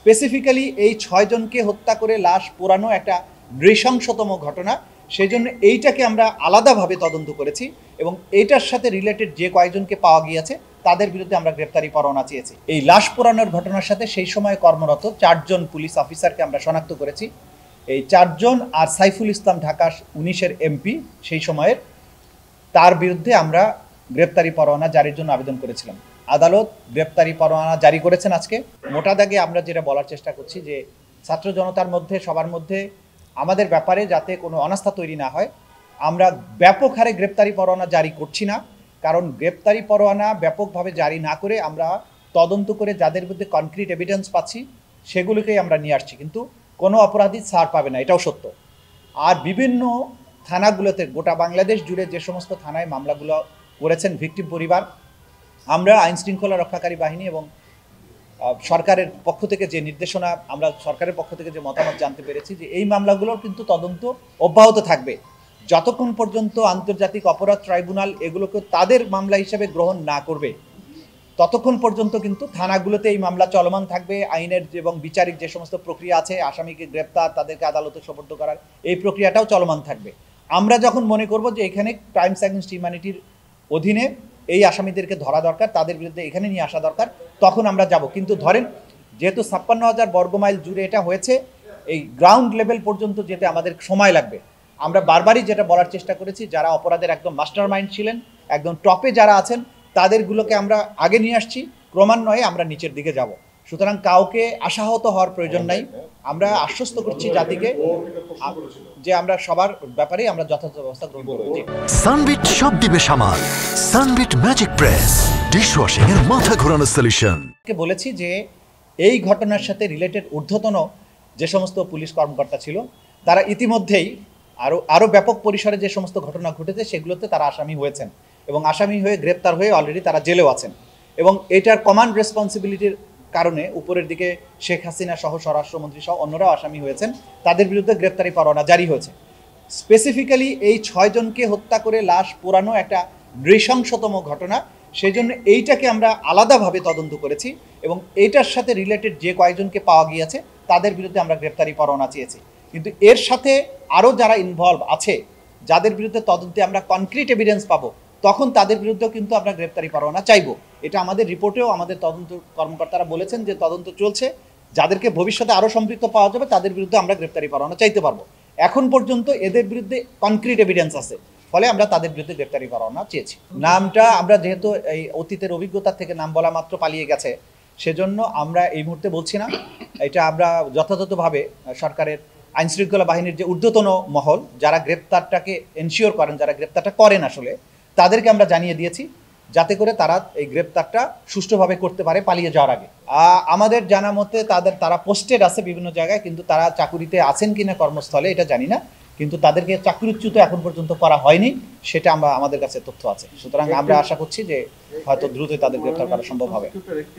Specifically এই ৬ জনকে হত্যা করে লাশ পোড়ানো একটা নৃশংসতম ঘটনা। সেই জন্য এইটাকে আমরা আলাদাভাবে তদন্ত করেছি এবং এইটার সাথে রিলেটেড যে কয়েকজনকে পাওয়া গিয়েছে তাদের বিরুদ্ধে আমরা গ্রেপ্তারি পরোয়ানা চেয়েছি। এই লাশ পোড়ানোর ঘটনার সাথে সেই সময় কর্মরত ৪ জন পুলিশ অফিসারকে আমরা শনাক্ত করেছি। এই ৪ জন আর সাইফুল ইসলাম ঢাকা ১৯-এর এমপি সেই সময়ের, তার বিরুদ্ধে আমরা গ্রেপ্তারি পরোয়ানা জারির জন্য আবেদন করেছিলাম। আদালত গ্রেপ্তারি পরোয়ানা জারি করেছেন আজকে। মোটা দাগে আমরা যেটা বলার চেষ্টা করছি যে ছাত্র জনতার মধ্যে, সবার মধ্যে আমাদের ব্যাপারে যাতে কোনো অনাস্থা তৈরি না হয়, আমরা ব্যাপক হারে গ্রেপ্তারি পরোয়ানা জারি করছি না। কারণ গ্রেপ্তারি পরোয়ানা ব্যাপকভাবে জারি না করে আমরা তদন্ত করে যাদের বিরুদ্ধে কনক্রিট এভিডেন্স পাচ্ছি সেগুলোকেই আমরা নিয়ে আসছি, কিন্তু কোনো অপরাধী ছাড় পাবে না, এটাও সত্য। আর বিভিন্ন থানাগুলোতে গোটা বাংলাদেশ জুড়ে যে সমস্ত থানায় মামলাগুলো করেছেন ভিকটিম পরিবার, আমরা আইন শৃঙ্খলা রক্ষাকারী বাহিনী এবং সরকারের পক্ষ থেকে যে নির্দেশনা, আমরা সরকারের পক্ষ থেকে যে মতামত জানতে পেরেছি যে এই মামলাগুলোর কিন্তু তদন্ত অব্যাহত থাকবে যতক্ষণ পর্যন্ত আন্তর্জাতিক অপরাধ ট্রাইব্যুনাল এগুলোকে তাদের মামলা হিসেবে গ্রহণ না করবে, ততক্ষণ পর্যন্ত কিন্তু থানাগুলোতে এই মামলা চলমান থাকবে। আইনের এবং বিচারিক যে সমস্ত প্রক্রিয়া আছে, আসামিকে গ্রেপ্তার, তাদেরকে আদালতে সোপর্দ করার এই প্রক্রিয়াটাও চলমান থাকবে। আমরা যখন মনে করব যে এখানে ক্রাইমস অ্যাগেইনস্ট হিউম্যানিটির অধীনে এই আসামিদেরকে ধরা দরকার, তাদের বিরুদ্ধে এখানে নিয়ে আসা দরকার, তখন আমরা যাব। কিন্তু ধরেন যেহেতু ৫৬,০০০ বর্গমাইল জুড়ে এটা হয়েছে, এই গ্রাউন্ড লেভেল পর্যন্ত যেতে আমাদের সময় লাগবে। আমরা বারবারই যেটা বলার চেষ্টা করেছি, যারা অপরাধের একদম মাস্টার মাইন্ড ছিলেন, একদম টপে যারা আছেন, তাদেরগুলোকে আমরা আগে নিয়ে আসছি, ক্রমান্বয়ে আমরা নিচের দিকে যাব। সুতরাং কাউকে আশাহত হওয়ার প্রয়োজন নাই। আমরা আশ্বস্ত করছি জাতিকে যে আমরা সবার ব্যাপারে আমরা যথাযথ ব্যবস্থা গ্রহণ করব। সানবিট সব দিবে সামাল। সানবিট ম্যাজিক প্রেস ডিশওয়াশিং এর মাথা ঘোরানো সলিউশন। বলেছি যে এই ঘটনার সাথে রিলেটেড ঊর্ধ্বতন যে সমস্ত পুলিশ কর্মকর্তা ছিল, তারা ইতিমধ্যেই আরও ব্যাপক পরিসরে যে সমস্ত ঘটনা ঘটেছে সেগুলোতে তারা আসামি হয়েছেন এবং আসামি হয়ে গ্রেপ্তার হয়ে অলরেডি তারা জেলেও আছেন। এবং এটার কমান্ড রেসপন্সিবিলিটির কারণে উপরের দিকে শেখ হাসিনা সহ স্বরাষ্ট্রমন্ত্রী সহ অন্যরাও আসামি হয়েছেন, তাদের বিরুদ্ধে গ্রেপ্তারি পরোয়ানা জারি হয়েছে। স্পেসিফিক্যালি এই ৬ জনকে হত্যা করে লাশ পোড়ানো একটা নৃশংসতম ঘটনা। সেই জন্য এইটাকে আমরা আলাদাভাবে তদন্ত করেছি এবং এইটার সাথে রিলেটেড যে কয়েকজনকে পাওয়া গিয়েছে তাদের বিরুদ্ধে আমরা গ্রেপ্তারি পরোয়ানা চেয়েছি। কিন্তু এর সাথে আরও যারা ইনভলভ আছে, যাদের বিরুদ্ধে তদন্তে আমরা কনক্রিট এভিডেন্স পাবো, তখন তাদের বিরুদ্ধেও কিন্তু আমরা গ্রেপ্তারি পরোয়ানা চাইবো। এটা আমাদের রিপোর্টেও আমাদের তদন্ত কর্মকর্তারা বলেছেন যে তদন্ত চলছে, যাদেরকে ভবিষ্যতে আরও সম্পৃক্ত পাওয়া যাবে তাদের বিরুদ্ধে আমরা গ্রেপ্তারি পরোয়ানা চাইতে পারবো। এখন পর্যন্ত এদের বিরুদ্ধে কনক্রিট এভিডেন্স আছে, ফলে আমরা তাদের বিরুদ্ধে গ্রেপ্তারি পরোয়ানা চেয়েছি। নামটা আমরা যেহেতু এই অতীতের অভিজ্ঞতা থেকে নাম বলা মাত্র পালিয়ে গেছে, সেজন্য আমরা এই মুহূর্তে বলছি না। এটা আমরা যথাযথভাবে সরকারের আইন শৃঙ্খলা বাহিনীর যে ঊর্ধ্বতন মহল, যারা গ্রেপ্তারটাকে এনশিওর করেন, যারা গ্রেপ্তারটা করেন আসলে, তাদেরকে আমরা জানিয়ে দিয়েছি যাতে করে তারা এই গ্রেপ্তারটা সুষ্ঠুভাবে করতে পারে পালিয়ে যাওয়ার আগে। আমাদের জানা মতে তারা পোস্টেড আছে বিভিন্ন জায়গায়, কিন্তু তারা চাকুরিতে আছেন কিনা কর্মস্থলে এটা জানি না, কিন্তু তাদেরকে চাকরিচ্যুত এখন পর্যন্ত করা হয়নি, সেটা আমাদের কাছে তথ্য আছে। সুতরাং আমরা আশা করছি যে হয়তো দ্রুতই তাদের গ্রেপ্তার করা সম্ভব হবে।